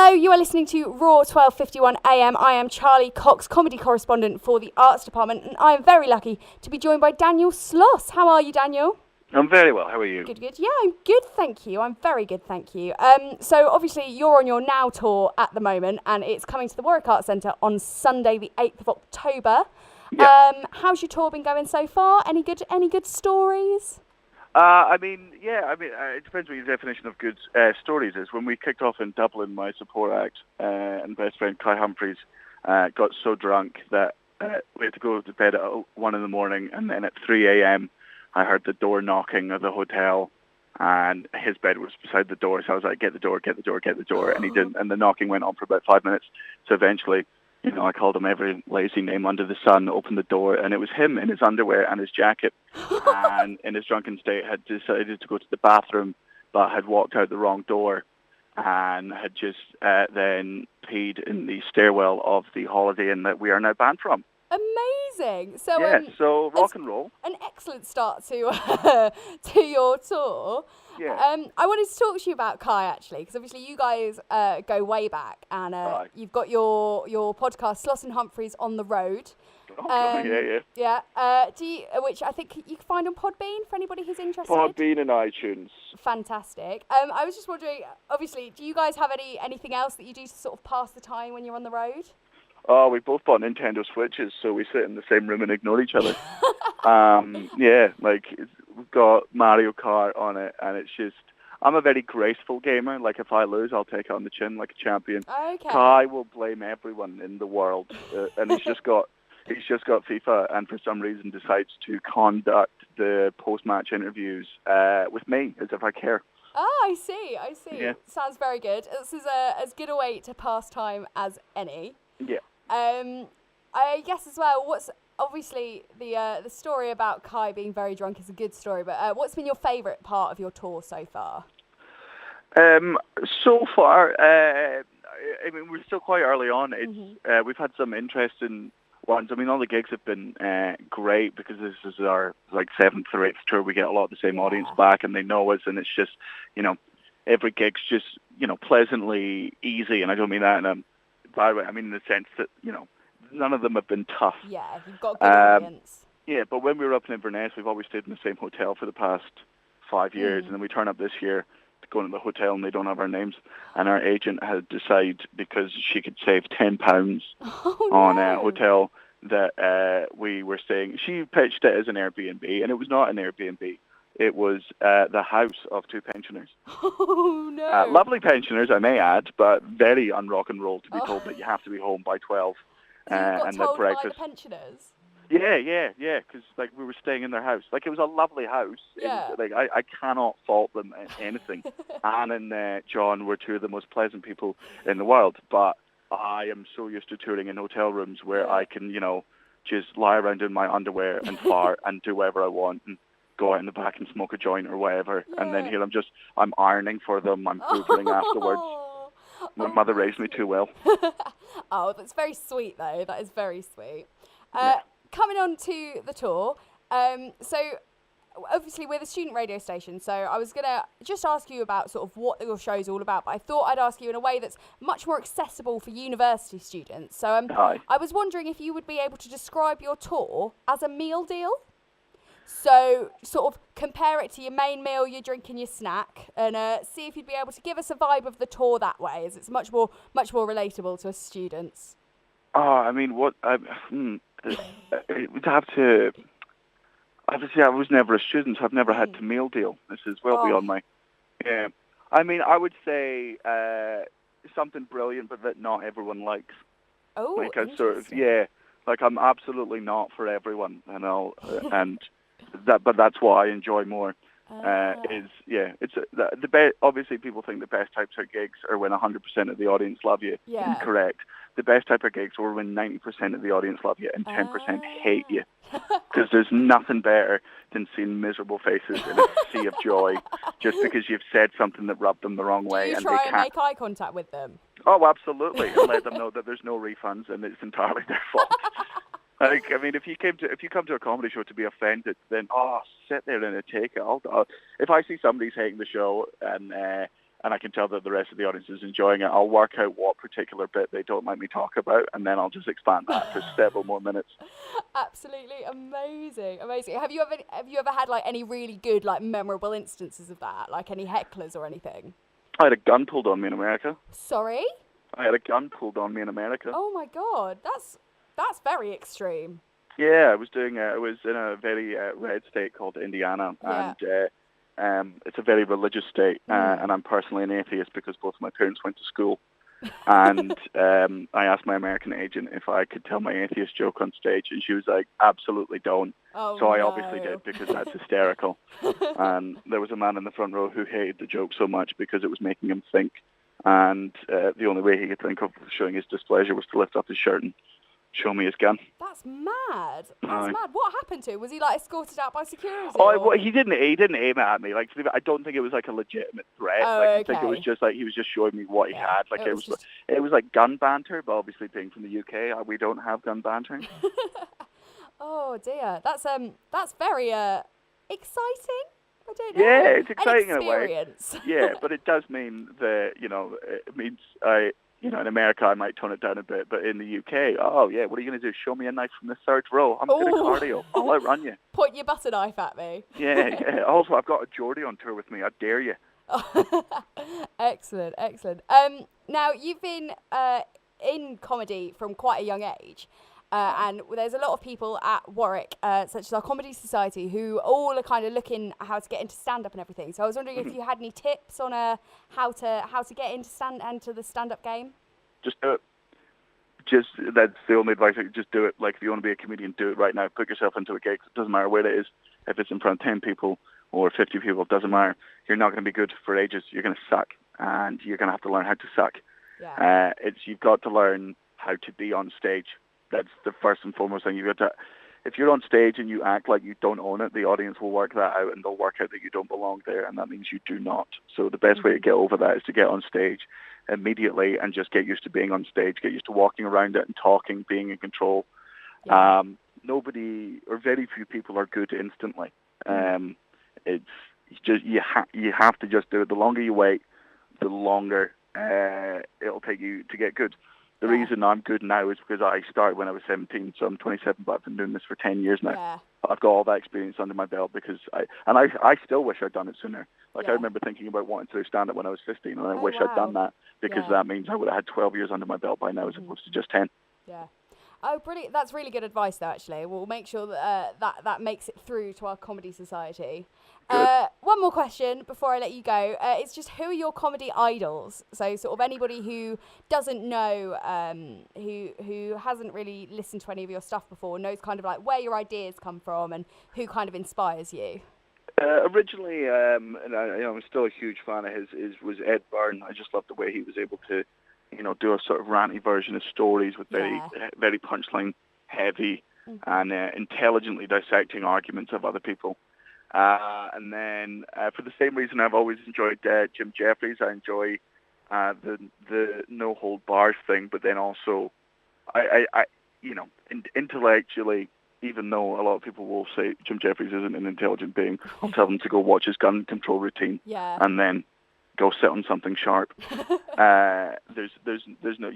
Hello, you are listening to Raw 1251 AM. I am Charli Cox, comedy correspondent for the Arts Department, and I am very lucky to be joined by Daniel Sloss. How are you, Daniel? I'm very well. How are you? Good. Yeah, I'm good, thank you. I'm very good, thank you. So obviously you're on your Now tour at the moment, and it's coming to the Warwick Arts Centre on Sunday, the 8th of October. Yeah. How's your tour been going so far? Any good stories? It depends what your definition of good stories is. When we kicked off in Dublin, my support act and best friend Kai Humphries got so drunk that we had to go to bed at 1 in the morning, and then at 3 a.m. I heard the door knocking of the hotel, and his bed was beside the door, so I was like, get the door, and he didn't, and the knocking went on for about 5 minutes, so eventually, I called him every lazy name under the sun, opened the door, and it was him in his underwear and his jacket, and in his drunken state had decided to go to the bathroom, but had walked out the wrong door, and had just then peed in the stairwell of the Holiday Inn that we are now banned from. Amazing. So so rock and roll. An excellent start to to your tour. Yeah. I wanted to talk to you about Kai, actually, because obviously you guys go way back, and you've got your podcast Sloss and Humphries on the road. Yeah. Which I think you can find on Podbean for anybody who's interested. Podbean and iTunes. Fantastic. I was just wondering, obviously, do you guys have anything else that you do to sort of pass the time when you're on the road? Oh, we both bought Nintendo Switches, so we sit in the same room and ignore each other. We've got Mario Kart on it, and it's just, I'm a very graceful gamer. Like, if I lose, I'll take it on the chin like a champion. Okay. Kai will blame everyone in the world, and he's just got FIFA, and for some reason decides to conduct the post-match interviews with me, as if I care. Oh, I see. Yeah. Sounds very good. This is as good a way to pass time as any. Yeah. I guess as well, what's obviously the story about Kai being very drunk is a good story, but what's been your favourite part of your tour so far? So far, we're still quite early on. It's we've had some interesting ones. I mean, all the gigs have been great because this is our 7th or 8th tour. We get a lot of the same audience back, and they know us, and it's just, every gig's just, pleasantly easy, and I don't mean that in a bad way. I mean in the sense that, none of them have been tough. Yeah, you've got a good audience. Yeah, but when we were up in Inverness, we've always stayed in the same hotel for the past 5 years, and then we turn up this year to go into the hotel, and they don't have our names. And our agent had decided, because she could save £10 on a hotel that we were staying. She pitched it as an Airbnb, and it was not an Airbnb. It was the house of 2 pensioners. Oh, no. Lovely pensioners, I may add, but very un-rock and roll to be told that you have to be home by 12. So you got and told the breakfast. by the pensioners? Yeah, because we were staying in their house. It was a lovely house. Yeah. It was, I cannot fault them anything. Anne and John were 2 of the most pleasant people in the world, but I am so used to touring in hotel rooms where I can, just lie around in my underwear and fart and do whatever I want and go out in the back and smoke a joint or whatever. Yeah. And then here I'm ironing for them, I'm hoovering afterwards. My mother raised me too well. Oh, that's very sweet, though. That is very sweet. Yeah. Coming on to the tour, so obviously we're the student radio station, so I was going to just ask you about sort of what your show's all about, but I thought I'd ask you in a way that's much more accessible for university students. So I was wondering if you would be able to describe your tour as a meal deal. So sort of compare it to your main meal, your drink and your snack, and see if you'd be able to give us a vibe of the tour that way, as it's much more relatable to us students. I mean, it would have to. Obviously, I was never a student. I've never had to meal deal. This is well beyond my. Yeah, I mean, I would say something brilliant, but that not everyone likes. Oh, like I sort of I'm absolutely not for everyone, and but that's what I enjoy more. It's the best. Obviously, people think the best types of gigs are when 100% of the audience love you. Yeah. Incorrect. The best type of gigs are when 90% of the audience love you and 10% hate you. Because there's nothing better than seeing miserable faces in a sea of joy just because you've said something that rubbed them the wrong way. Do you and try they and can't... make eye contact with them? Oh, absolutely, and let them know that there's no refunds and it's entirely their fault. If you come to a comedy show to be offended, then sit there and take it. If I see somebody's hating the show and and I can tell that the rest of the audience is enjoying it, I'll work out what particular bit they don't like me talk about, and then I'll just expand that for several more minutes. Absolutely amazing. Have you ever had like any really good, like, memorable instances of that, like any hecklers or anything? I had a gun pulled on me in America. Sorry? I had a gun pulled on me in America. Oh my God, that's very extreme. Yeah, I was in a very red state called Indiana, Yeah. and it's a very religious state, and I'm personally an atheist because both of my parents went to school. And I asked my American agent if I could tell my atheist joke on stage, and she was like, absolutely don't. Oh, So I no. obviously did, because that's hysterical. And there was a man in the front row who hated the joke so much because it was making him think. And the only way he could think of showing his displeasure was to lift up his shirt and show me his gun. That's mad. That's mad. What happened to him? Was he like escorted out by security? Oh, he didn't aim it at me. Like, I don't think it was like a legitimate threat. Oh, like, okay. I think it was just like he was just showing me what he had. Like, it was like gun banter, but obviously being from the UK, we don't have gun banter. Oh dear, that's very exciting. I don't know. Yeah, it's exciting An in a way. experience. Yeah, but it does mean that, it means in America I might tone it down a bit, but in the UK, oh yeah, what are you going to do? Show me a knife from the third row? I'm good at cardio. I'll outrun you. Point your butter knife at me. Yeah. Also, I've got a Geordie on tour with me. I dare you. Excellent. Now, you've been in comedy from quite a young age. And there's a lot of people at Warwick, such as our Comedy Society, who all are kind of looking at how to get into stand-up and everything. So I was wondering if you had any tips on how to get into the stand-up game. Just do it. That's the only advice. Just do it. Like, if you want to be a comedian, do it right now. Put yourself into a gig. It doesn't matter where it is. If it's in front of 10 people or 50 people, it doesn't matter. You're not going to be good for ages. You're going to suck, and you're going to have to learn how to suck. Yeah. You've got to learn how to be on stage. That's the first and foremost thing. If you're on stage and you act like you don't own it, the audience will work that out, and they'll work out that you don't belong there, and that means you do not. So the best way to get over that is to get on stage immediately and just get used to being on stage, get used to walking around it and talking, being in control. Yeah. Nobody or very few people are good instantly. It's just you have to just do it. The longer you wait, the longer it'll take you to get good. The reason I'm good now is because I started when I was 17, so I'm 27, but I've been doing this for 10 years now. Yeah. I've got all that experience under my belt because I still wish I'd done it sooner. Like, I remember thinking about wanting to do stand-up when I was 15, and I wish I'd done that because that means I would have had 12 years under my belt by now as opposed to just 10. Yeah. Oh, brilliant. That's really good advice, though, actually. We'll make sure that makes it through to our Comedy Society. One more question before I let you go. It's just, who are your comedy idols? So sort of anybody who doesn't know, who hasn't really listened to any of your stuff before, knows kind of like where your ideas come from and who kind of inspires you. Originally, and I'm still a huge fan of his, was Ed Byrne. I just loved the way he was able to do a sort of ranty version of stories with very punchline heavy and intelligently dissecting arguments of other people. And then for the same reason, I've always enjoyed Jim Jeffries. I enjoy the no hold bars thing, but then also I intellectually, even though a lot of people will say Jim Jeffries isn't an intelligent being, I'll tell them to go watch his gun control routine and then go sit on something sharp. There's no,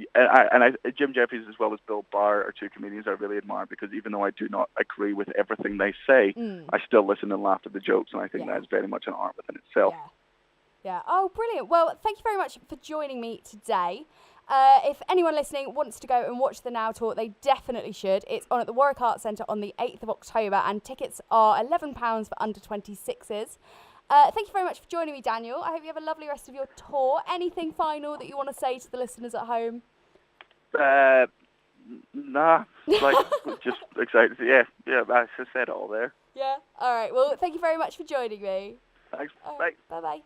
Jim Jeffries as well as Bill Barr are two comedians I really admire, because even though I do not agree with everything they say, I still listen and laugh at the jokes, and I think that is very much an art within itself. Yeah. Oh, brilliant. Well, thank you very much for joining me today. If anyone listening wants to go and watch the Now Tour, they definitely should. It's on at the Warwick Arts Centre on the 8th of October, and tickets are £11 for under 26s. Thank you very much for joining me, Daniel. I hope you have a lovely rest of your tour. Anything final that you want to say to the listeners at home? Nah, just excited. Yeah, I just said it all there. Yeah. All right. Well, thank you very much for joining me. Thanks. Bye. Bye-bye.